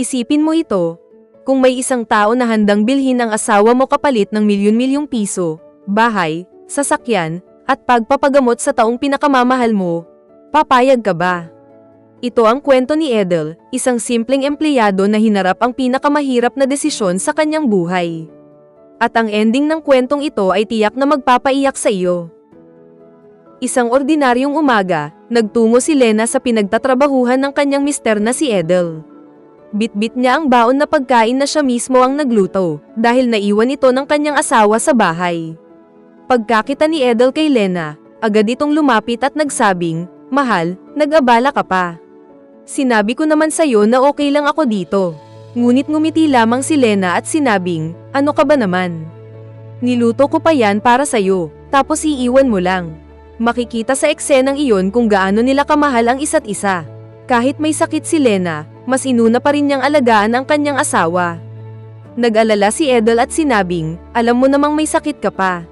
Isipin mo ito, kung may isang tao na handang bilhin ang asawa mo kapalit ng milyon-milyong piso, bahay, sasakyan, at pagpapagamot sa taong pinakamamahal mo, papayag ka ba? Ito ang kwento ni Edel, isang simpleng empleyado na hinarap ang pinakamahirap na desisyon sa kanyang buhay. At ang ending ng kwentong ito ay tiyak na magpapaiyak sa iyo. Isang ordinaryong umaga, nagtungo si Lena sa pinagtatrabahuhan ng kanyang mister na si Edel. Bitbit niya ang baon na pagkain na siya mismo ang nagluto, dahil naiwan ito ng kanyang asawa sa bahay. Pagkakita ni Edel kay Lena, agad itong lumapit at nagsabing, "Mahal, nag-abala ka pa. Sinabi ko naman sa'yo na okay lang ako dito." Ngunit ngumiti lamang si Lena at sinabing, "Ano ka ba naman? Niluto ko pa yan para sa'yo, tapos iiwan mo lang." Makikita sa eksenang iyon kung gaano nila kamahal ang isa't isa. Kahit may sakit si Lena, mas inuna pa rin niyang alagaan ang kanyang asawa. Nag-alala si Edel at sinabing, "Alam mo namang may sakit ka pa.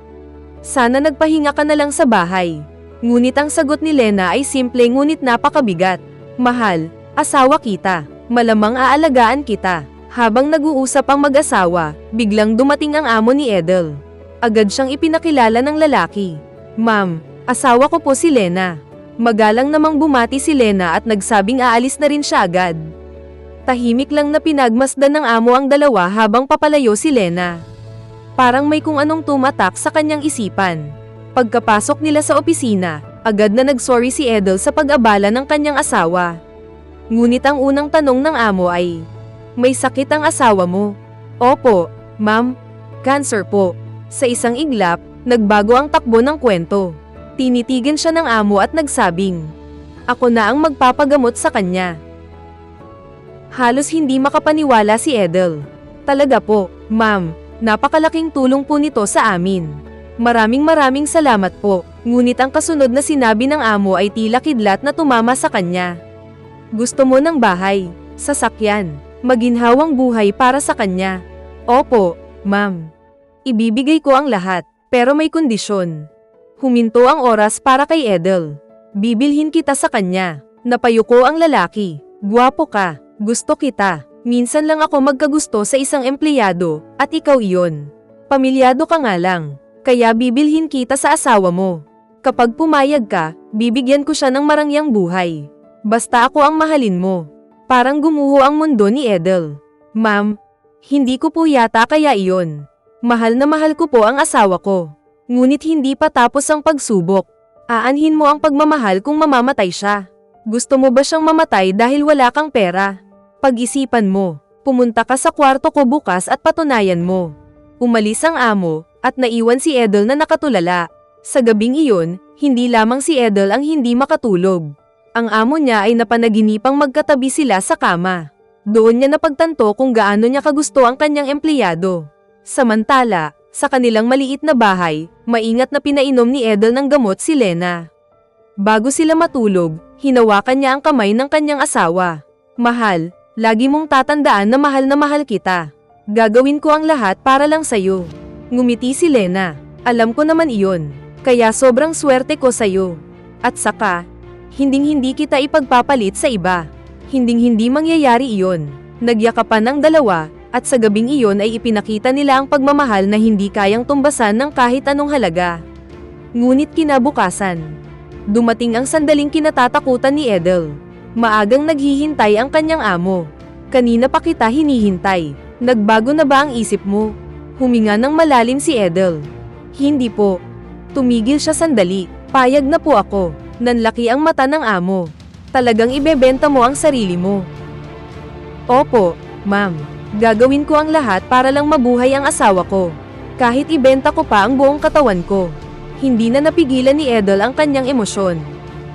Sana nagpahinga ka na lang sa bahay." Ngunit ang sagot ni Lena ay simple ngunit napakabigat. "Mahal, asawa kita. Malamang aalagaan kita." Habang nag-uusap ang mag-asawa, biglang dumating ang amo ni Edel. Agad siyang ipinakilala ng lalaki. "Ma'am, asawa ko po si Lena." Magalang namang bumati si Lena at nagsabing aalis na rin siya agad. Tahimik lang na pinagmasdan ng amo ang dalawa habang papalayo si Lena. Parang may kung anong tumatak sa kanyang isipan. Pagkapasok nila sa opisina, agad na nagsorry si Edel sa pag-abala ng kanyang asawa. Ngunit ang unang tanong ng amo ay, "May sakit ang asawa mo?" "Opo, ma'am. Cancer po." Sa isang iglap, nagbago ang takbo ng kwento. Tinitigan siya ng amo at nagsabing, "Ako na ang magpapagamot sa kanya." Halos hindi makapaniwala si Edel. "Talaga po, ma'am. Napakalaking tulong po nito sa amin. Maraming salamat po." Ngunit ang kasunod na sinabi ng amo ay tila kidlat na tumama sa kanya. "Gusto mo ng bahay, sasakyan, maginhawang buhay para sa kanya?" "Opo, ma'am. Ibibigay ko ang lahat, pero may kondisyon." Huminto ang oras para kay Edel. "Bibilhin kita sa kanya." Napayuko ang lalaki. "Gwapo ka, gusto kita. Minsan lang ako magkagusto sa isang empleyado, at ikaw iyon. Pamilyado ka nga lang, kaya bibilhin kita sa asawa mo. Kapag pumayag ka, bibigyan ko siya ng marangyang buhay. Basta ako ang mahalin mo." Parang gumuho ang mundo ni Edel. "Ma'am, hindi ko po yata kaya iyon. Mahal na mahal ko po ang asawa ko. Ngunit hindi pa tapos ang pagsubok. Aanhin mo ang pagmamahal kung mamamatay siya. Gusto mo ba siyang mamatay dahil wala kang pera? Pag-isipan mo, pumunta ka sa kwarto ko bukas at patunayan mo." Umalis ang amo, at naiwan si Edel na nakatulala. Sa gabing iyon, hindi lamang si Edel ang hindi makatulog. Ang amo niya ay napanaginipang magkatabi sila sa kama. Doon niya napagtanto kung gaano niya kagusto ang kanyang empleyado. Samantala, sa kanilang maliit na bahay, maingat na pinainom ni Edel ng gamot si Lena. Bago sila matulog, hinawakan niya ang kamay ng kanyang asawa. "Mahal, lagi mong tatandaan na mahal kita. Gagawin ko ang lahat para lang sa'yo." Ngumiti si Lena. "Alam ko naman iyon, kaya sobrang swerte ko sa'yo. At saka, hinding-hindi kita ipagpapalit sa iba. Hinding-hindi mangyayari iyon." Nagyakapan ang dalawa, at sa gabing iyon ay ipinakita nila ang pagmamahal na hindi kayang tumbasan ng kahit anong halaga. Ngunit kinabukasan, dumating ang sandaling kinatatakutan ni Edel. Maagang naghihintay ang kanyang amo. "Kanina pa kita hinihintay. Nagbago na ba ang isip mo?" Huminga ng malalim si Edel. "Hindi po." Tumigil siya sandali. "Payag na po ako." Nanlaki ang mata ng amo. "Talagang ibebenta mo ang sarili mo?" "Opo, ma'am. Gagawin ko ang lahat para lang mabuhay ang asawa ko. Kahit ibenta ko pa ang buong katawan ko." Hindi na napigilan ni Edel ang kanyang emosyon.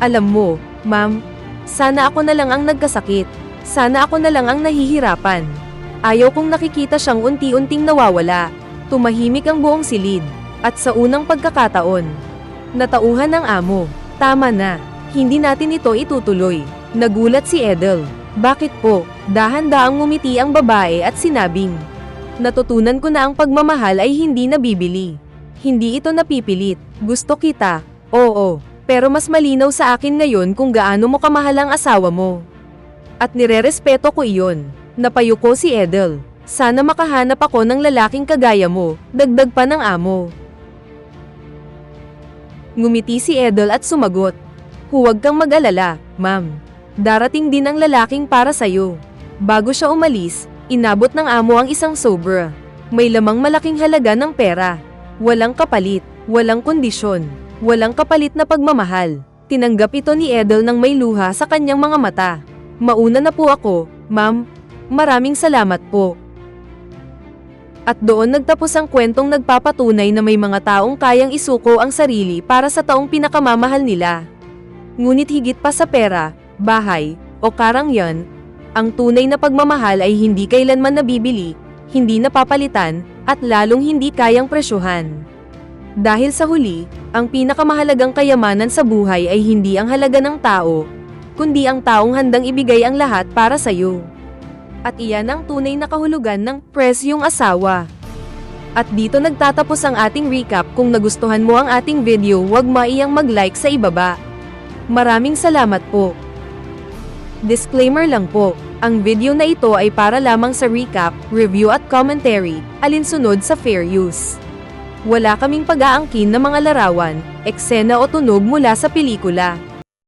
"Alam mo, ma'am, sana ako na lang ang nagkasakit. Sana ako na lang ang nahihirapan. Ayaw kong nakikita siyang unti-unting nawawala." Tumahimik ang buong silid. At sa unang pagkakataon, natauhan ng amo. "Tama na. Hindi natin ito itutuloy." Nagulat si Edel. "Bakit po?" Dahan-dahang ngumiti ang babae at sinabing, "Natutunan ko na ang pagmamahal ay hindi nabibili. Hindi ito napipilit. Gusto kita, oo, pero mas malinaw sa akin ngayon kung gaano mo kamahal ang asawa mo. At nirerespeto ko iyon. Napayuko si Edel. Sana makahanap ako ng lalaking kagaya mo, dagdag pa ng amo. Ngumiti si Edel at sumagot. Huwag kang mag-alala, ma'am. Darating din ang lalaking para sayo. Bago siya umalis, inabot ng amo ang isang sobra. May lamang malaking halaga ng pera. Walang kapalit, walang kondisyon, walang kapalit na pagmamahal. Tinanggap ito ni Edel nang may luha sa kanyang mga mata. Mauna na po ako, ma'am. Maraming salamat po. At doon nagtapos ang kwentong nagpapatunay na may mga taong kayang isuko ang sarili para sa taong pinakamamahal nila. Ngunit higit pa sa pera, bahay, o karangyan, ang tunay na pagmamahal ay hindi kailanman nabibili, hindi napapalitan, at lalong hindi kayang presyuhan. Dahil sa huli, ang pinakamahalagang kayamanan sa buhay ay hindi ang halaga ng tao, kundi ang taong handang ibigay ang lahat para sa'yo. At iyan ang tunay na kahulugan ng presyong asawa. At dito nagtatapos ang ating recap. Kung nagustuhan mo ang ating video, huwag maiyang mag-like sa ibaba. Maraming salamat po. Disclaimer lang po, ang video na ito ay para lamang sa recap, review at commentary, alinsunod sa fair use. Wala kaming pag-aangkin na mga larawan, eksena o tunog mula sa pelikula.